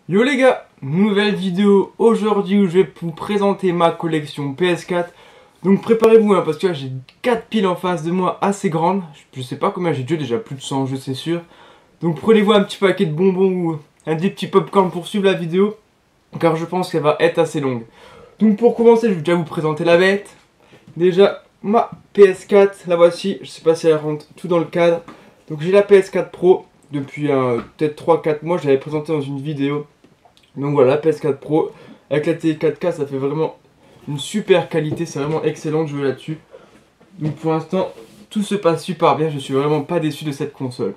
Yo les gars, nouvelle vidéo aujourd'hui où je vais vous présenter ma collection PS4. Donc préparez-vous parce que là j'ai 4 piles en face de moi assez grandes. Je sais pas combien j'ai de jeux, déjà plus de 100 jeux c'est sûr. Donc prenez-vous un petit paquet de bonbons ou un des petits popcorn pour suivre la vidéo. Car je pense qu'elle va être assez longue. Donc pour commencer je vais déjà vous présenter la bête. Déjà ma PS4, la voici, je sais pas si elle rentre tout dans le cadre. Donc j'ai la PS4 Pro depuis peut-être 3-4 mois, je l'avais présenté dans une vidéo. Donc voilà, la PS4 Pro, avec la télé 4K, ça fait vraiment une super qualité, c'est vraiment excellent de jouer là-dessus. Donc pour l'instant, tout se passe super bien, je suis vraiment pas déçu de cette console.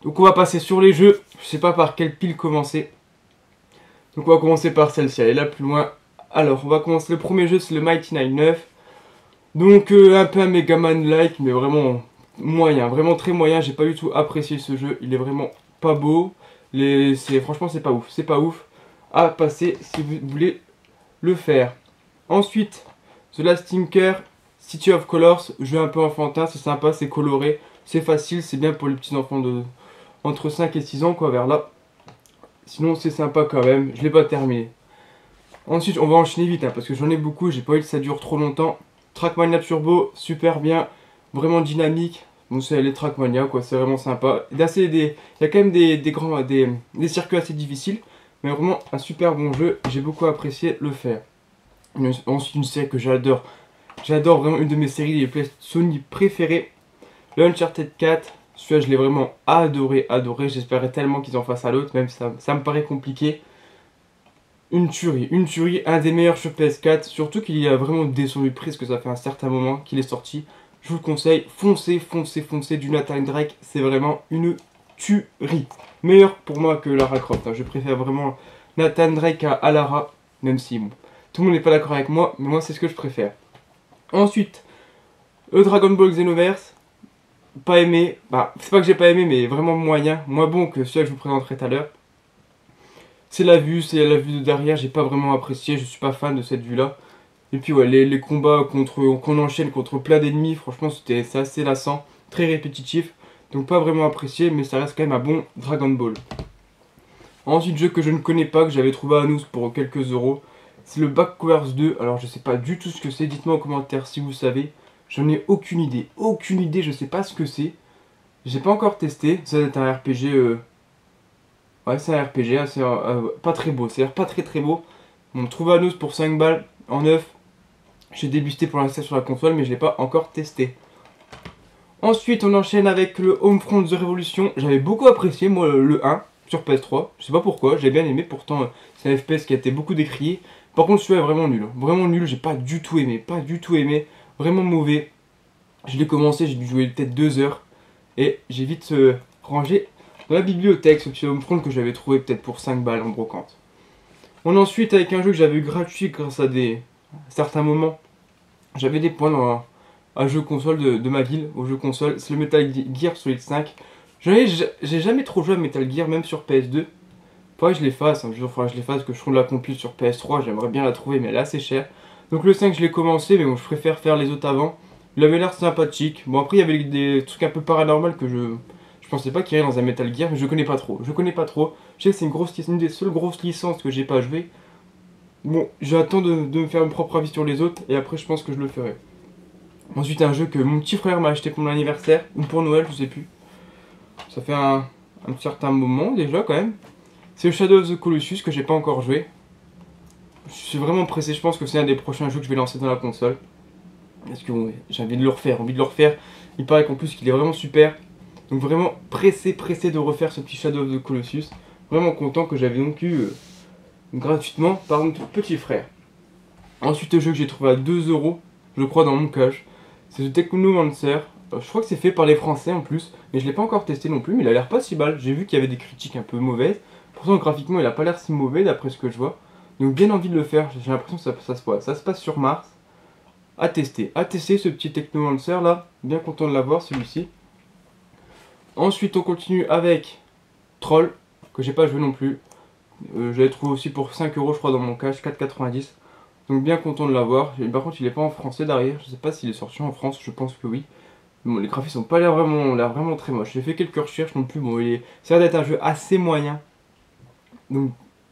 Donc on va passer sur les jeux, je sais pas par quelle pile commencer. Donc on va commencer par celle-ci, elle est là plus loin. Alors on va commencer, le premier jeu c'est le Mighty 9. Donc un peu un Megaman-like, mais vraiment moyen, vraiment très moyen, j'ai pas du tout apprécié ce jeu, il est vraiment pas beau. Franchement c'est pas ouf à passer si vous voulez le faire. Ensuite, The Last Tinker, City of Colors, jeu un peu enfantin, c'est sympa, c'est coloré, c'est facile, c'est bien pour les petits enfants de entre 5 et 6 ans quoi vers là. Sinon c'est sympa quand même, je l'ai pas terminé. Ensuite on va enchaîner vite parce que j'en ai beaucoup, j'ai pas envie que ça dure trop longtemps. Trackmania Turbo, super bien, vraiment dynamique. Bon c'est les Trackmania quoi, c'est vraiment sympa. Il y a quand même des circuits assez difficiles. Mais vraiment un super bon jeu, j'ai beaucoup apprécié le faire. Ensuite une série que j'adore. J'adore vraiment une de mes séries Sony préférées. Le Uncharted 4. Celui-là je l'ai vraiment adoré. J'espérais tellement qu'ils en fassent à l'autre, même ça me paraît compliqué. Une tuerie, un des meilleurs sur PS4. Surtout qu'il y a vraiment descendu de prix, parce que ça fait un certain moment qu'il est sorti. Je vous le conseille, foncez du Nathan Drake. C'est vraiment une tuerie. Meilleur pour moi que Lara Croft. Je préfère vraiment Nathan Drake à Lara. Même si bon, tout le monde n'est pas d'accord avec moi, mais moi c'est ce que je préfère. Ensuite, Dragon Ball Xenoverse. Pas aimé. Bah, c'est pas que j'ai pas aimé, mais vraiment moyen. Moins bon que celui que je vous présenterai tout à l'heure. C'est la vue de derrière. J'ai pas vraiment apprécié. Je suis pas fan de cette vue-là. Et puis ouais, les combats qu'on enchaîne contre plein d'ennemis, franchement c'est assez lassant, très répétitif. Donc pas vraiment apprécié, mais ça reste quand même un bon Dragon Ball. Ensuite, jeu que je ne connais pas, que j'avais trouvé à nous pour quelques euros, c'est le Backwards 2. Alors je sais pas du tout ce que c'est, dites-moi en commentaire si vous savez. J'en ai aucune idée, je sais pas ce que c'est. J'ai pas encore testé, ça doit être un RPG, ouais c'est un RPG, pas très beau, c'est-à-dire pas très beau. On trouve à nous pour 5 balles en neuf. J'ai débusté pour l'instant sur la console, mais je l'ai pas encore testé. Ensuite, on enchaîne avec le Homefront The Revolution. J'avais beaucoup apprécié, moi, le 1 sur PS3. Je sais pas pourquoi, j'ai bien aimé. Pourtant, c'est un FPS qui a été beaucoup décrié. Par contre, celui-là est vraiment nul. Vraiment nul, j'ai pas du tout aimé. Vraiment mauvais. Je l'ai commencé, j'ai dû jouer peut-être 2 heures. Et j'ai vite rangé dans la bibliothèque ce petit Homefront que j'avais trouvé peut-être pour 5 balles en brocante. On ensuite avec un jeu que j'avais eu gratuit grâce à certains moments. J'avais des points dans un jeu console de ma ville, au jeu console. C'est le Metal Gear Solid 5. J'ai jamais trop joué à Metal Gear, même sur PS2. Faudrait que je les fasse, un jour faudrait que je les fasse, que je trouve la compile sur PS3. J'aimerais bien la trouver, mais elle est assez chère. Donc le 5, je l'ai commencé, mais bon, je préfère faire les autres avant. Il avait l'air sympathique. Bon, après, il y avait des trucs un peu paranormaux que je pensais pas qu'il y avait dans un Metal Gear, mais je connais pas trop. Je sais que c'est une des seules grosses licences que j'ai pas joué. Bon, j'attends de me faire mon propre avis sur les autres, et après, je pense que je le ferai. Ensuite, un jeu que mon petit frère m'a acheté pour mon anniversaire, ou pour Noël, je sais plus. Ça fait un certain moment déjà quand même. C'est le Shadow of the Colossus que j'ai pas encore joué. Je suis vraiment pressé, je pense que c'est un des prochains jeux que je vais lancer dans la console. Parce que bon, j'ai envie de le refaire, Il paraît qu'en plus qu'il est vraiment super. Donc vraiment pressé de refaire ce petit Shadow of the Colossus. Vraiment content que j'avais donc eu gratuitement par mon petit frère. Ensuite, le jeu que j'ai trouvé à 2 euros, je crois dans mon cache. C'est le Technomancer. Je crois que c'est fait par les Français en plus, mais je l'ai pas encore testé non plus, mais il a l'air pas si mal. J'ai vu qu'il y avait des critiques un peu mauvaises. Pourtant, graphiquement, il a pas l'air si mauvais d'après ce que je vois. Donc, bien envie de le faire. J'ai l'impression que ça se passe sur Mars. À tester ce petit Technomancer là. Bien content de l'avoir celui-ci. Ensuite, on continue avec Troll, que j'ai pas joué non plus. Je l'ai trouvé aussi pour 5 euros, je crois, dans mon cache, 4,90. Donc bien content de l'avoir. Par contre il est pas en français derrière. Je sais pas s'il est sorti en France, je pense que oui. Bon, les graphismes ont pas l'air vraiment très moche. J'ai fait quelques recherches non plus. Bon, ça a l'air d'être un jeu assez moyen. Donc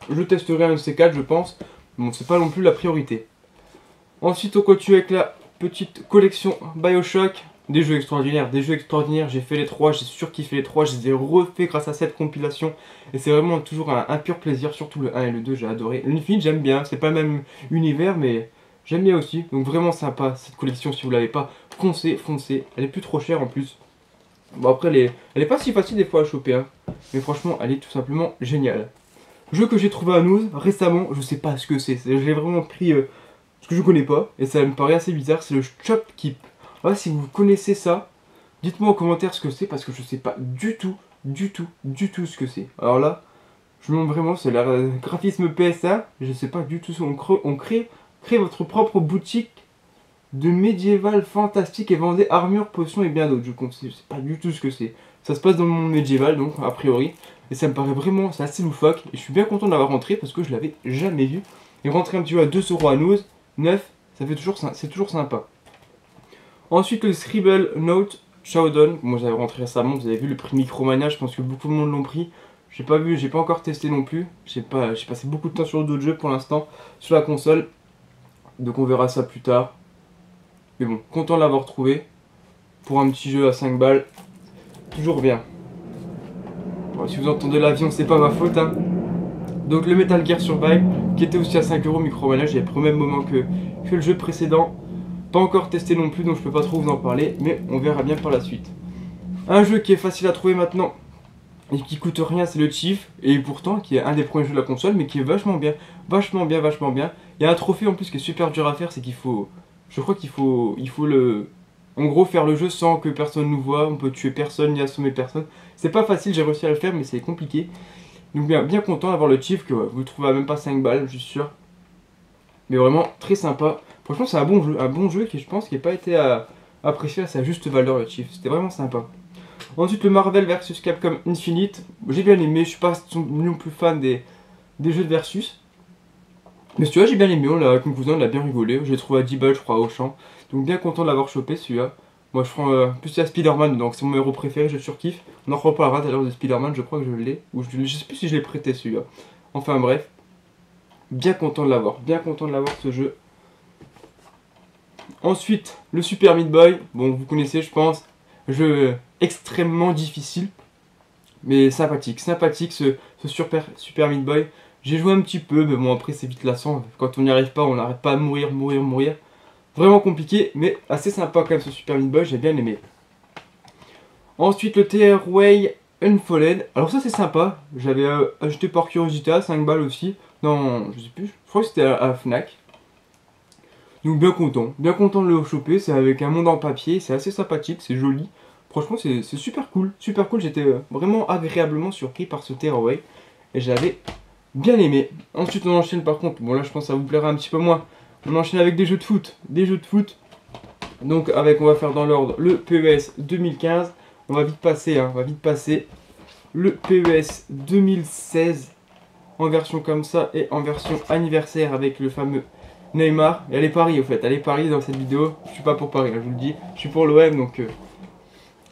je testerai un de ces 4 je pense. Bon, c'est pas non plus la priorité. Ensuite on continue avec la petite collection Bioshock. Des jeux extraordinaires, j'ai fait les 3, j'ai surkiffé les 3, je les ai refaits grâce à cette compilation. Et c'est vraiment toujours un pur plaisir, surtout le 1 et le 2, j'ai adoré. L'Infinite j'aime bien, c'est pas le même univers mais j'aime bien aussi. Donc vraiment sympa cette collection, si vous l'avez pas, foncez, elle est plus trop chère en plus. Bon après elle est pas si facile des fois à choper, hein. Mais franchement elle est tout simplement géniale. Jeu que j'ai trouvé à Nouz récemment, je sais pas ce que c'est, je l'ai vraiment pris parce que je connais pas, et ça me paraît assez bizarre, c'est le Chop Keep. Ouais, si vous connaissez ça, dites-moi en commentaire ce que c'est, parce que je sais pas du tout ce que c'est. Alors là, je me demande vraiment, c'est le graphisme PSA, je sais pas du tout ce on crée votre propre boutique de médiéval fantastique et vendez armure, potions et bien d'autres. Je sais pas du tout ce que c'est. Ça se passe dans le monde médiéval, donc a priori, et ça me paraît vraiment, c'est assez loufoque, et je suis bien content d'avoir rentré parce que je l'avais jamais vu. Et rentrer un petit peu à 2€ à Nouz, 9, c'est toujours sympa. Ensuite le Scribble Note Showdown, moi j'avais rentré récemment, vous avez vu le prix Micromania, je pense que beaucoup de monde l'ont pris. J'ai pas encore testé non plus, j'ai passé beaucoup de temps sur d'autres jeux pour l'instant, sur la console. Donc on verra ça plus tard. Mais bon, content de l'avoir trouvé. Pour un petit jeu à 5 balles, toujours bien. Bon, si vous entendez l'avion, c'est pas ma faute, hein. Donc le Metal Gear Survive, qui était aussi à 5€ Micromania, j'ai pris au même moment que le jeu précédent. Pas encore testé non plus, donc je peux pas trop vous en parler, mais on verra bien par la suite. Un jeu qui est facile à trouver maintenant, et qui coûte rien, c'est le Chief, et pourtant qui est un des premiers jeux de la console, mais qui est vachement bien. Il y a un trophée en plus qui est super dur à faire, c'est qu'il faut... Je crois qu'il faut en gros faire le jeu sans que personne nous voit, on peut tuer personne ni assommer personne. C'est pas facile, j'ai réussi à le faire, mais c'est compliqué. Donc bien content d'avoir le Chief, que vous le trouvez à même pas 5 balles, je suis sûr. Mais vraiment très sympa. Franchement c'est un bon jeu qui je pense qui n'a pas été apprécié à sa juste valeur, le Chief. C'était vraiment sympa. Ensuite le Marvel vs Capcom Infinite. J'ai bien aimé, je suis pas non plus fan des jeux de versus. Mais celui-là j'ai bien aimé, avec mon cousin on a bien rigolé. Je l'ai trouvé à 10 balles je crois au champ. Donc bien content de l'avoir chopé celui-là. Moi je prends plus il y a Spider-Man, donc c'est mon héros préféré, je le surkiffe. On en reparlera tout à l'heure de Spider-Man, je crois que je l'ai. Ou je sais plus si je l'ai prêté celui-là. Enfin bref. Bien content de l'avoir ce jeu. Ensuite, le Super Meat Boy. Bon, vous connaissez, je pense. Jeu extrêmement difficile. Mais sympathique ce Super Meat Boy. J'ai joué un petit peu, mais bon, après c'est vite lassant. Quand on n'y arrive pas, on n'arrête pas à mourir. Vraiment compliqué, mais assez sympa quand même ce Super Meat Boy, j'ai bien aimé. Ensuite, le Tearaway Unfolded. Alors ça c'est sympa. J'avais acheté par curiosité à 5 balles aussi. Non, je sais plus. Je crois que c'était à la Fnac. Donc bien content de le choper. C'est avec un monde en papier. C'est assez sympathique, c'est joli. Franchement, c'est super cool. J'étais vraiment agréablement surpris par ce Tearaway. Et j'avais bien aimé. Ensuite, on enchaîne par contre. Bon, là, je pense que ça vous plaira un petit peu moins. On enchaîne avec des jeux de foot. Donc, on va faire dans l'ordre le PES 2015. On va vite passer, le PES 2016 en version comme ça et en version anniversaire avec le fameux Neymar. Et allez Paris, au fait, allez Paris dans cette vidéo. Je suis pas pour Paris, hein, je vous le dis. Je suis pour l'OM, donc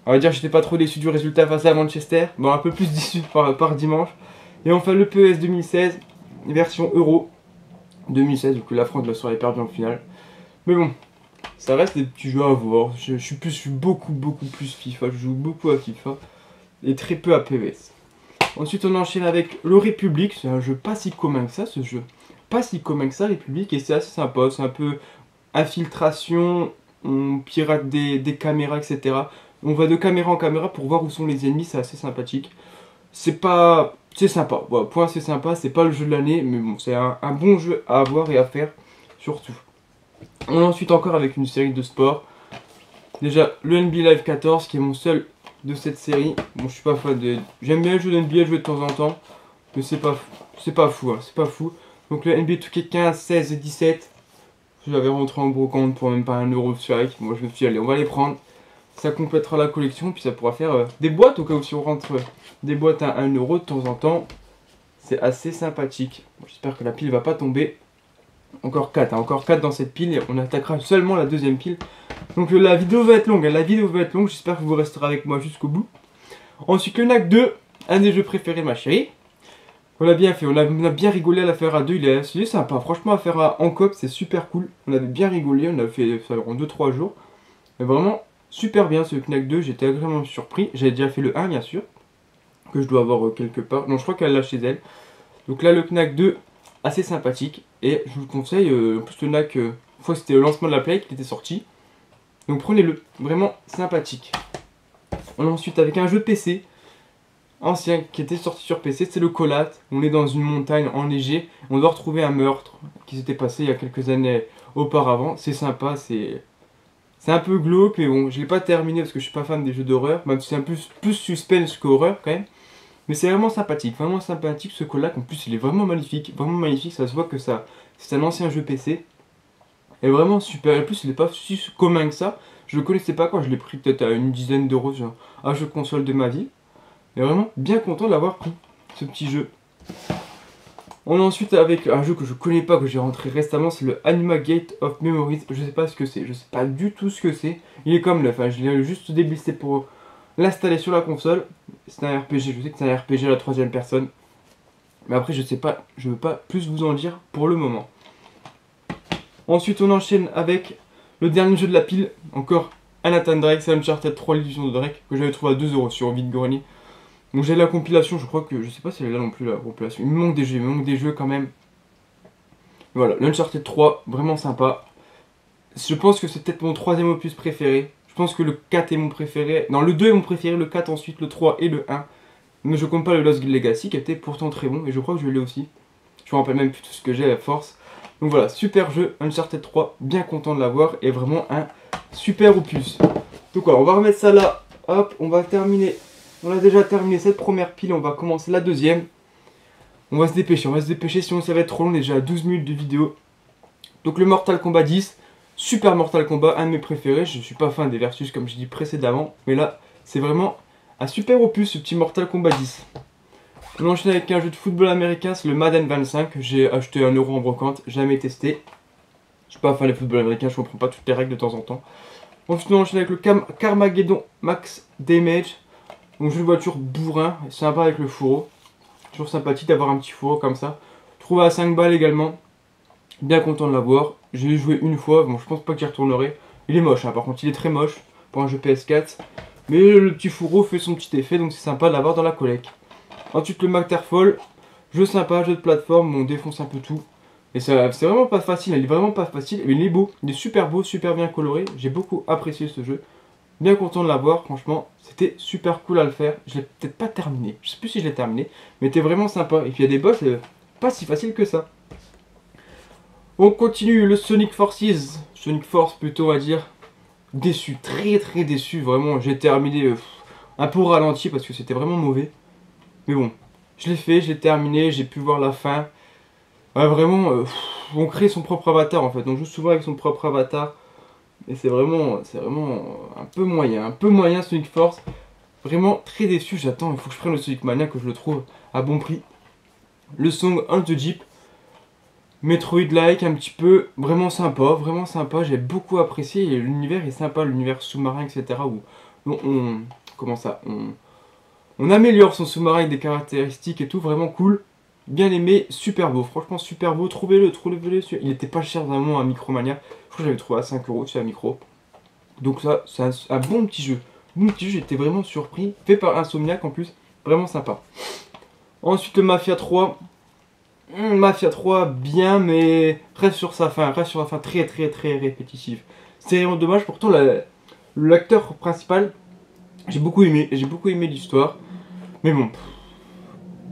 on va dire que j'étais pas trop déçu du résultat face à Manchester. Bon, un peu plus déçu par dimanche. Et enfin le PES 2016 version Euro 2016, donc la France va aller perdue en finale. Mais bon, ça reste des petits jeux à voir. Je suis beaucoup plus FIFA. Je joue beaucoup à FIFA et très peu à PES. Ensuite, on enchaîne avec le République. C'est un jeu pas si commun que ça, ce jeu. Pas si commun que ça, République. Et c'est assez sympa. C'est un peu infiltration. On pirate des caméras, etc. On va de caméra en caméra pour voir où sont les ennemis. C'est assez sympathique. C'est sympa. Voilà, point, c'est sympa. C'est pas le jeu de l'année. Mais bon, c'est un bon jeu à avoir et à faire. Surtout. On est ensuite encore avec une série de sport. Déjà, le NBA Live 14 qui est mon seul de cette série. Bon, je suis pas fan de... J'aime bien jouer NBA, jouer de temps en temps. Mais c'est pas fou, hein, c'est pas fou. Donc le NBA 2K15, 16 et 17. J'avais rentré en brocante pour même pas 1€ sur Ike. Moi je me suis dit, allez, on va les prendre. Ça complétera la collection. Puis ça pourra faire des boîtes au cas où si on rentre des boîtes à 1€ de temps en temps. C'est assez sympathique. Bon, j'espère que la pile va pas tomber. Encore 4, hein, encore 4 dans cette pile et on attaquera seulement la deuxième pile. Donc la vidéo va être longue, j'espère que vous resterez avec moi jusqu'au bout. Ensuite le NAC 2, un des jeux préférés de ma chérie. On l'a bien fait, on a bien rigolé à la faire à deux, il est sympa. Franchement, à faire en coop, c'est super cool. On avait bien rigolé, on a fait ça en 2-3 jours. Mais vraiment, super bien ce Knack 2, j'étais agréablement surpris. J'avais déjà fait le 1, bien sûr, que je dois avoir quelque part. Non, je crois qu'elle l'a chez elle. Donc là, le Knack 2, assez sympathique. Et je vous le conseille, en plus le Knack, une fois que c'était le lancement de la Play qui était sorti. Donc prenez-le, vraiment sympathique. On a ensuite avec un jeu PC ancien qui était sorti sur PC, c'est le Colat. On est dans une montagne enneigée, on doit retrouver un meurtre qui s'était passé il y a quelques années auparavant. C'est sympa, c'est un peu glauque, mais bon, je l'ai pas terminé parce que je suis pas fan des jeux d'horreur, même si c'est un peu plus suspense qu'horreur quand même. Mais c'est vraiment sympathique ce Colat. En plus, il est vraiment magnifique, ça se voit que ça, c'est un ancien jeu PC. Et vraiment super, et en plus il n'est pas si commun que ça. Je le connaissais pas quand je l'ai pris peut-être à une dizaine d'euros sur un jeu console de ma vie. Et vraiment bien content de l'avoir pris, ce petit jeu. On est ensuite avec un jeu que je connais pas, que j'ai rentré récemment, c'est le Anima Gate of Memories. Je sais pas ce que c'est, je sais pas du tout ce que c'est. Il est comme neuf, je l'ai juste déblisté pour l'installer sur la console. C'est un RPG, je sais que c'est un RPG à la troisième personne. Mais après je sais pas, je veux pas plus vous en dire pour le moment. Ensuite on enchaîne avec le dernier jeu de la pile, encore un Nathan Drake, c'est Uncharted 3 l'édition de Drake, que j'avais trouvé à 2 euros sur vide-grenier. Donc j'ai la compilation, je crois que, je sais pas si elle est là non plus la compilation, il me manque des jeux quand même. Voilà, l'Uncharted 3, vraiment sympa. Je pense que c'est peut-être mon troisième opus préféré. Je pense que le 4 est mon préféré. Non, le 2 est mon préféré, le 4 ensuite, le 3 et le 1. Mais je compte pas le Lost Legacy qui était pourtant très bon et je crois que je l'ai aussi. Je me rappelle même plus tout ce que j'ai à force. Donc voilà, super jeu, Uncharted 3, bien content de l'avoir et vraiment un super opus. Donc voilà, on va remettre ça là, hop, on va terminer. On a déjà terminé cette première pile, on va commencer la deuxième. On va se dépêcher, sinon ça va être trop long, on est déjà à 12 minutes de vidéo. Donc le Mortal Kombat 10, super Mortal Kombat, un de mes préférés. Je suis pas fan des versus comme je dis précédemment, mais là c'est vraiment un super opus ce petit Mortal Kombat 10. On enchaîne avec un jeu de football américain, c'est le Madden 25. J'ai acheté 1 euro en brocante, jamais testé. Je suis pas fan des football américains, je comprends pas toutes les règles de temps en temps. Ensuite on enchaîne avec le Carmageddon Max Damage. Donc jeu de voiture bourrin, sympa avec le fourreau. Toujours sympathique d'avoir un petit fourreau comme ça. Trouvé à 5 balles également. Bien content de l'avoir. J'ai joué une fois, bon je pense pas que j'y retournerai. Il est moche, hein, par contre il est très moche pour un jeu PS4. Mais le petit fourreau fait son petit effet, donc c'est sympa de l'avoir dans la collecte. Ensuite le Matterfall, jeu sympa, jeu de plateforme, on défonce un peu tout. Et c'est vraiment pas facile, il est vraiment pas facile, mais il est beau, il est super beau, super bien coloré. J'ai beaucoup apprécié ce jeu. Bien content de l'avoir, franchement, c'était super cool à le faire. Je l'ai peut-être pas terminé, je sais plus si je l'ai terminé, mais c'était vraiment sympa. Et puis il y a des boss, pas si facile que ça. On continue le Sonic Forces, Sonic Force plutôt à dire. Déçu, très déçu, vraiment, j'ai terminé un peu au ralenti parce que c'était vraiment mauvais. Mais bon, je l'ai fait, je l'ai terminé, j'ai pu voir la fin. Ouais, vraiment, on crée son propre avatar en fait, on joue souvent avec son propre avatar. Et c'est vraiment un peu moyen Sonic Force. Vraiment très déçu, j'attends, il faut que je prenne le Sonic Mania, que je le trouve à bon prix. Le Song Hunt the Jeep, Metroid-like un petit peu, vraiment sympa, j'ai beaucoup apprécié. Et l'univers est sympa, l'univers sous-marin, etc. Où on améliore son sous-marin avec des caractéristiques et tout, vraiment cool. Bien aimé, super beau, franchement super beau, trouvez-le. Il était pas cher vraiment à Micromania. Je crois que j'avais trouvé à 5 euros sur la micro. Donc ça, c'est un bon petit jeu. J'étais vraiment surpris. Fait par Insomniac en plus, vraiment sympa. Ensuite le Mafia 3. Mafia 3, bien, mais reste sur sa fin très répétitive. C'est vraiment dommage, pourtant l'acteur principal, j'ai beaucoup aimé l'histoire. Mais bon,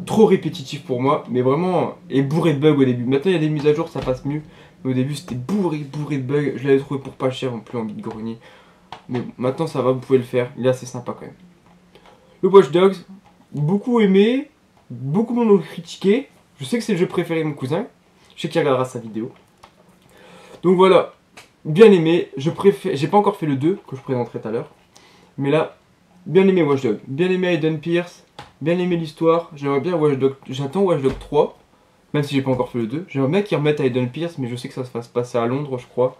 trop répétitif pour moi, mais vraiment, et bourré de bugs au début. Maintenant il y a des mises à jour, ça passe mieux. Mais au début c'était bourré de bugs, je l'avais trouvé pour pas cher, en plus en vide-grenier. Mais bon, maintenant ça va, vous pouvez le faire, il est assez sympa quand même. Le Watch Dogs, beaucoup aimé, beaucoup m'ont critiqué. Je sais que c'est le jeu préféré de mon cousin, je sais qu'il regardera sa vidéo. Donc voilà, bien aimé, j'ai pas encore fait le 2 que je présenterai tout à l'heure. Mais là, bien aimé Watch Dogs, bien aimé Aiden Pierce, bien aimé l'histoire, j'aimerais bien Watch Dogs, j'attends Watch Dogs 3, même si j'ai pas encore fait le 2. J'aimerais bien qu'ils remettent Aiden Pierce, mais je sais que ça va se passer à Londres, je crois.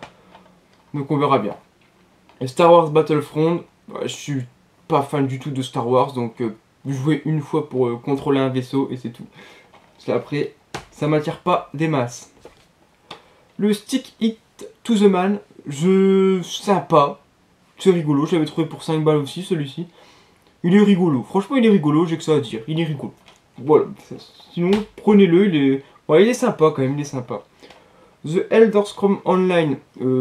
Donc on verra bien. Et Star Wars Battlefront, je suis pas fan du tout de Star Wars, donc jouer une fois pour contrôler un vaisseau et c'est tout. parce qu'après, ça m'attire pas des masses. Le Stick It to the Man, sympa, c'est rigolo, je l'avais trouvé pour 5 balles aussi celui-ci. Il est rigolo, franchement il est rigolo, j'ai que ça à dire, il est rigolo. Voilà, sinon prenez-le, il est sympa quand même, il est sympa. The Elder Scrolls Online,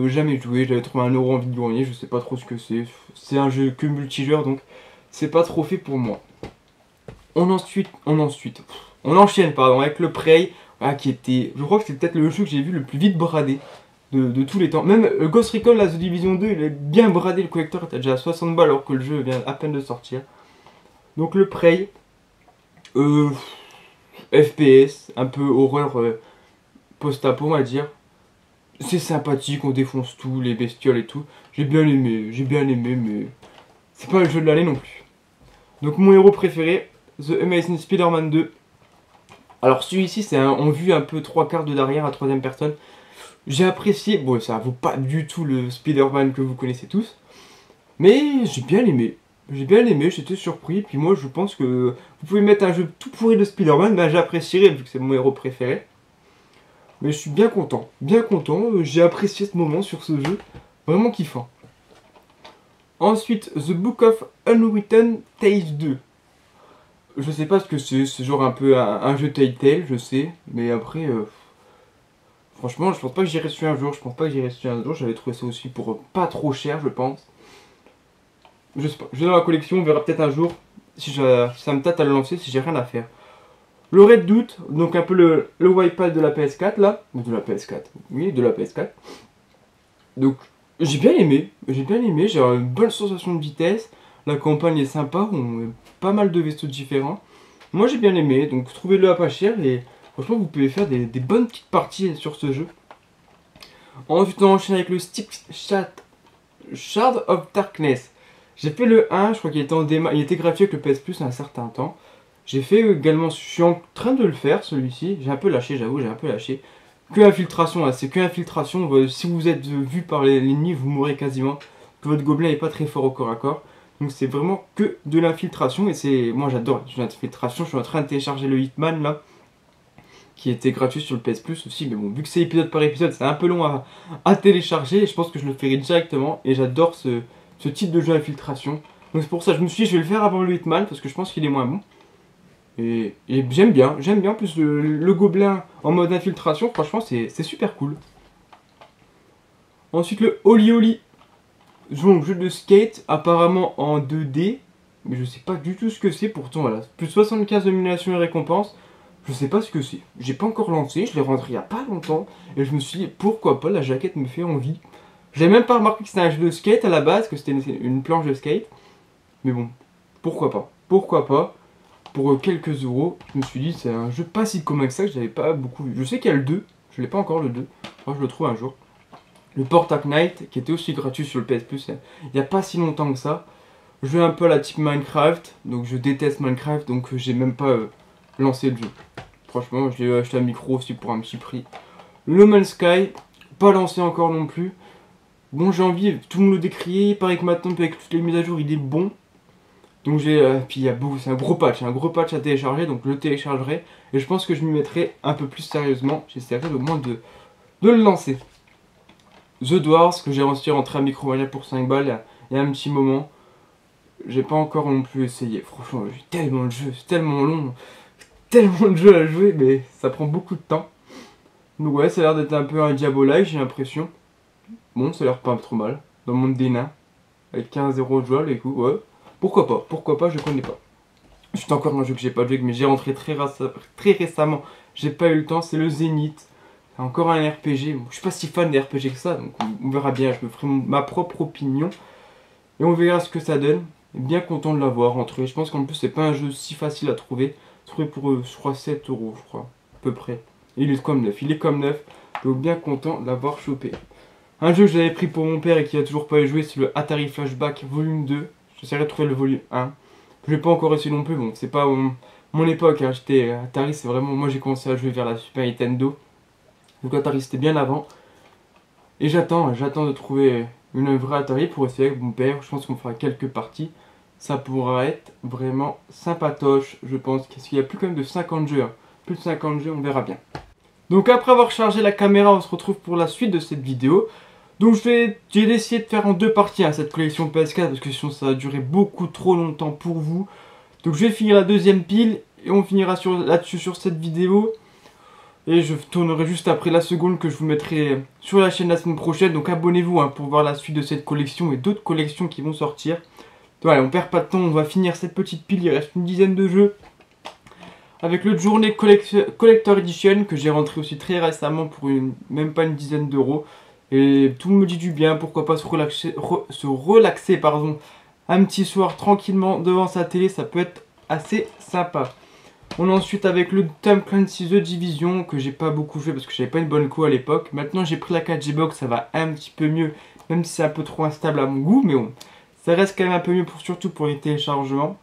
jamais joué, j'avais trouvé 1 euro en vide grenier, je sais pas trop ce que c'est. C'est un jeu que multijoueur donc c'est pas trop fait pour moi. On enchaîne pardon, avec le Prey, qui était, je crois que c'est peut-être le jeu que j'ai vu le plus vite bradé de tous les temps. Même Ghost Recon, la The Division 2, il est bien bradé, le collector était déjà à 60 balles alors que le jeu vient à peine de sortir. Donc le Prey, FPS, un peu horreur post-apo on va dire. C'est sympathique, on défonce tout, les bestioles et tout. J'ai bien aimé, mais c'est pas le jeu de l'année non plus. Donc mon héros préféré, The Amazing Spider-Man 2. Alors celui-ci, c'est on vue un peu 3/4 de derrière à 3ème personne. J'ai apprécié, bon ça vaut pas du tout le Spider-Man que vous connaissez tous. Mais j'ai bien aimé, j'étais surpris. Puis moi je pense que vous pouvez mettre un jeu tout pourri de Spider-Man, ben j'apprécierais vu que c'est mon héros préféré. Mais je suis bien content, j'ai apprécié ce moment sur ce jeu, vraiment kiffant. Ensuite, The Book of Unwritten Tales 2. Je sais pas ce que c'est genre un peu un jeu Telltale, je sais, mais après, franchement, je pense pas que j'irai dessus un jour, j'avais trouvé ça aussi pour pas trop cher, je pense. Je sais pas, je vais dans la collection, on verra peut-être un jour si ça me tâte à le lancer, si j'ai rien à faire. Le Red Doot, donc un peu le wipeout de la PS4 là, de la PS4, oui, de la PS4. Donc j'ai bien aimé, j'ai une bonne sensation de vitesse, la campagne est sympa, on a pas mal de vaisseaux différents. Moi j'ai bien aimé, donc trouvez-le à pas cher et franchement vous pouvez faire des bonnes petites parties sur ce jeu. Ensuite on enchaîne avec le Shard of Darkness. J'ai fait le 1, je crois qu'il était en démat, il était gratuit avec le PS Plus à un certain temps. J'ai fait également, je suis en train de le faire celui-ci, j'ai un peu lâché, j'avoue, Que infiltration, là, c'est que infiltration, si vous êtes vu par l'ennemi, vous mourrez quasiment. Que votre gobelin n'est pas très fort au corps à corps. Donc c'est vraiment que de l'infiltration et moi j'adore l'infiltration, je suis en train de télécharger le Hitman là, qui était gratuit sur le PS Plus aussi, mais bon, vu que c'est épisode par épisode, c'est un peu long à télécharger, et je pense que je le ferai directement, et j'adore ce type de jeu infiltration. Donc c'est pour ça que je me suis dit, je vais le faire avant le Hitman, parce que je pense qu'il est moins bon. Et j'aime bien, en plus le gobelin en mode infiltration, franchement c'est super cool. Ensuite le Oli Oli, jeu de skate, apparemment en 2D, mais je sais pas du tout ce que c'est, pourtant voilà, plus 75 nominations et récompenses, je sais pas ce que c'est, j'ai pas encore lancé, je l'ai rentré il y a pas longtemps, et je me suis dit pourquoi pas, la jaquette me fait envie. J'avais même pas remarqué que c'était un jeu de skate à la base, que c'était une planche de skate, mais bon, pourquoi pas. Pour quelques euros, je me suis dit c'est un jeu pas si commun que ça, que j'avais pas beaucoup vu. Je sais qu'il y a le 2, je l'ai pas encore le 2, je le trouve un jour. Le Portal Knight, qui était aussi gratuit sur le PS Plus, il n'y a pas si longtemps que ça. Je joue un peu à la type Minecraft, donc je déteste Minecraft, donc j'ai même pas lancé le jeu. Franchement, je l'ai acheté à micro aussi pour un petit prix. No Man's Sky, pas lancé encore non plus. Bon, j'ai envie, tout le monde le décriait, il paraît que maintenant, avec toutes les mises à jour, il est bon. Donc puis il y a beaucoup, c'est un gros patch à télécharger, donc je le téléchargerai. Et je pense que je m'y mettrai un peu plus sérieusement, j'essaierai au moins de le lancer. The Dwarves, que j'ai rentré à Micromania pour 5 balles il y a un petit moment. J'ai pas encore non plus essayé. Franchement, j'ai tellement de jeux, c'est tellement long, tellement de jeux à jouer, mais ça prend beaucoup de temps. Donc ouais, ça a l'air d'être un peu un Diablo-like, j'ai l'impression. Bon, ça a l'air pas trop mal. Dans le monde des nains, avec 15 € de jouable, et coup, ouais. Pourquoi pas, je connais pas. C'est encore un jeu que j'ai pas joué, mais j'ai rentré très récemment. J'ai pas eu le temps, c'est le Zénith. C'est encore un RPG. Bon, je suis pas si fan des RPG que ça, donc on verra bien. Je me ferai ma propre opinion. Et on verra ce que ça donne. Bien content de l'avoir rentré. Je pense qu'en plus, c'est pas un jeu si facile à trouver. Trouvé pour, je crois, 7 €, je crois, à peu près. Et il est comme neuf. Donc bien content de l'avoir chopé. Un jeu que j'avais pris pour mon père et qui a toujours pas joué, c'est le Atari Flashback Volume 2. J'essaierai de trouver le volume 1. Je l'ai pas encore essayé non plus, bon, c'est pas mon époque, hein. J'étais Atari, c'est vraiment, moi j'ai commencé à jouer vers la Super Nintendo. Donc Atari c'était bien avant. Et j'attends de trouver une vraie Atari pour essayer avec mon père. Je pense qu'on fera quelques parties. Ça pourra être vraiment sympatoche, je pense. Parce qu'il y a plus quand même de 50 jeux. Hein. plus de 50 jeux, on verra bien. Donc après avoir chargé la caméra, on se retrouve pour la suite de cette vidéo. Donc j'ai décidé de faire en 2 parties cette collection PS4 parce que sinon ça va durer beaucoup trop longtemps pour vous. Donc je vais finir la 2e pile et on finira là-dessus sur cette vidéo. Et je tournerai juste après la seconde que je vous mettrai sur la chaîne la semaine prochaine. Donc abonnez-vous pour voir la suite de cette collection et d'autres collections qui vont sortir. Donc voilà, on perd pas de temps, on va finir cette petite pile, il reste une dizaine de jeux. Avec le Journée Collector Edition que j'ai rentré aussi très récemment pour même pas une dizaine d'euros. Et tout me dit du bien, pourquoi pas se relaxer pardon, un petit soir tranquillement devant sa télé, ça peut être assez sympa. On a ensuite avec le Tom Clancy The Division que j'ai pas beaucoup joué parce que j'avais pas une bonne co à l'époque. Maintenant j'ai pris la 4G Box, ça va un petit peu mieux, même si c'est un peu trop instable à mon goût, mais bon, ça reste quand même un peu mieux surtout pour les téléchargements.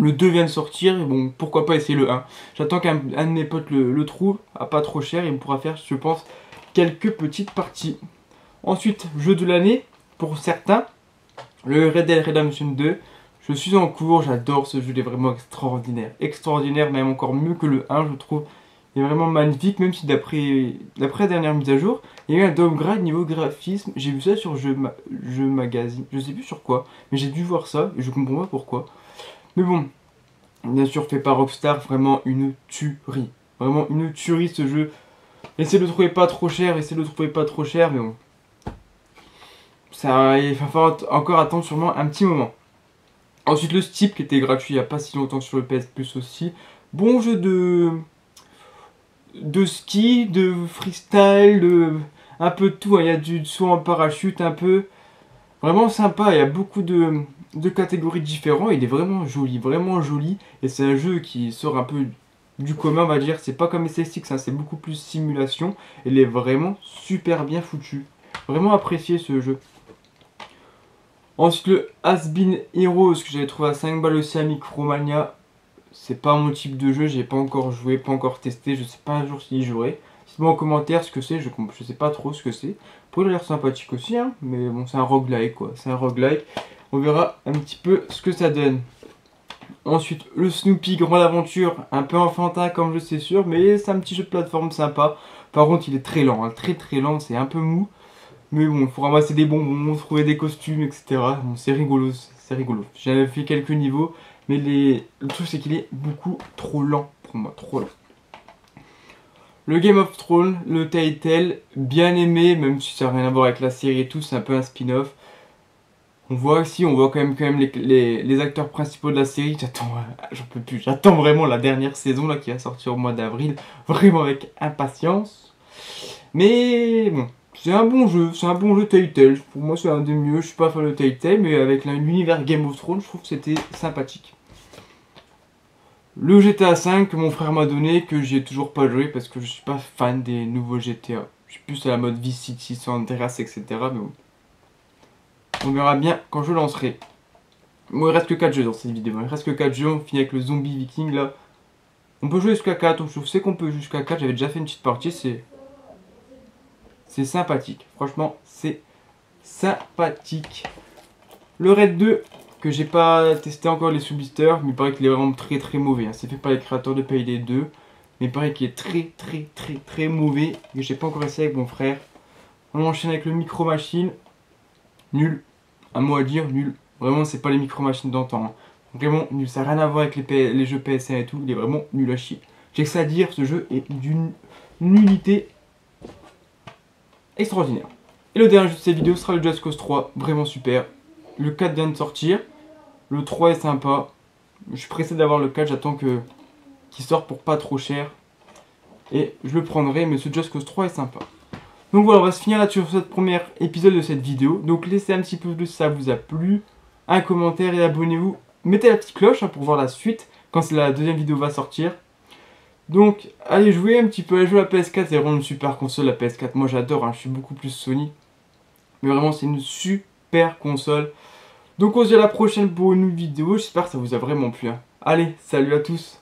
Le 2 vient de sortir, et bon, pourquoi pas essayer le 1. J'attends qu'un de mes potes le trouve à pas trop cher et il pourra faire, je pense, quelques petites parties. Ensuite, jeu de l'année, pour certains, le Red Dead Redemption 2. Je suis en cours, j'adore ce jeu, il est vraiment extraordinaire. Extraordinaire, même encore mieux que le 1, je trouve. Il est vraiment magnifique, même si d'après la dernière mise à jour, il y a eu un downgrade niveau graphisme. J'ai vu ça sur Jeux Magazine, je sais plus sur quoi, mais j'ai dû voir ça et je comprends pas pourquoi. Mais bon, bien sûr fait par Rockstar, vraiment une tuerie. Vraiment une tuerie ce jeu. Essayez de le trouver pas trop cher, mais bon. Ça, il va falloir encore attendre sûrement un petit moment. Ensuite le Steep qui était gratuit il n'y a pas si longtemps sur le PS Plus aussi. Bon jeu de ski, de freestyle, un peu de tout. Il y a du saut en parachute un peu. Vraiment sympa, il y a beaucoup de catégories différentes. Il est vraiment joli. Et c'est un jeu qui sort un peu du commun, on va dire. C'est pas comme SSX, c'est beaucoup plus simulation. Il est vraiment super bien foutu. Vraiment apprécié ce jeu. Ensuite le Has-Been Heroes que j'avais trouvé à 5 balles aussi à Micromania. C'est pas mon type de jeu, j'ai pas encore joué, pas encore testé, je sais pas un jour s'il y jouerai. Dites-moi en commentaire ce que c'est, je sais pas trop ce que c'est. Pour il a l'air sympathique aussi, mais bon c'est un roguelike quoi, c'est un roguelike. On verra un petit peu ce que ça donne. Ensuite le Snoopy Grande Aventure, un peu enfantin comme je sais sûr, mais c'est un petit jeu de plateforme sympa. Par contre il est très lent, très lent, c'est un peu mou. Mais bon, il faut ramasser des bonbons, trouver des costumes, etc. Bon, c'est rigolo, c'est rigolo. J'avais fait quelques niveaux, mais le truc c'est qu'il est beaucoup trop lent pour moi, trop lent. Le Game of Thrones, le Telltale, bien aimé, même si ça n'a rien à voir avec la série et tout, c'est un peu un spin-off. On voit quand même les acteurs principaux de la série. J'en peux plus, j'attends vraiment la dernière saison là qui va sortir au mois d'avril, vraiment avec impatience. Mais bon. C'est un bon jeu Telltale. Pour moi, c'est un des mieux. Je suis pas fan de Telltale, mais avec l'univers Game of Thrones, je trouve que c'était sympathique. Le GTA 5 que mon frère m'a donné, que j'ai toujours pas joué parce que je suis pas fan des nouveaux GTA. Je suis plus à la mode Vice City, San Andreas, etc. Mais bon. On verra bien quand je lancerai. Bon, il reste que 4 jeux dans cette vidéo. Il reste que 4 jeux. On finit avec le Zombie Viking là. On peut jouer jusqu'à 4. Je sais qu'on peut jouer jusqu'à 4. J'avais déjà fait une petite partie. C'est sympathique, franchement c'est sympathique. Le Raid 2, que j'ai pas testé encore les sous-blisters, mais il paraît qu'il est vraiment très mauvais. C'est fait par les créateurs de Payday 2, mais il paraît qu'il est très mauvais, que j'ai pas encore essayé avec mon frère. On enchaîne avec le Micro Machine, nul, un mot à dire, nul. Vraiment c'est pas les Micro Machines d'antan. Vraiment nul, ça n'a rien à voir avec les jeux PSN et tout, il est vraiment nul à chier. J'ai que ça à dire, ce jeu est d'une nullité extraordinaire. Et le dernier jeu de cette vidéo sera le Just Cause 3, vraiment super. Le 4 vient de sortir, le 3 est sympa. Je suis pressé d'avoir le 4, j'attends qu'il sorte pour pas trop cher. Et je le prendrai, mais ce Just Cause 3 est sympa. Donc voilà, on va se finir là-dessus sur ce premier épisode de cette vidéo. Donc laissez un petit pouce bleu si ça vous a plu, un commentaire et abonnez-vous. Mettez la petite cloche pour voir la suite, quand la deuxième vidéo va sortir. Donc, allez jouer un petit peu à jouer à la PS4, c'est vraiment une super console la PS4, moi j'adore, je suis beaucoup plus Sony. Mais vraiment c'est une super console. Donc on se dit à la prochaine pour une nouvelle vidéo, j'espère que ça vous a vraiment plu. Allez, salut à tous.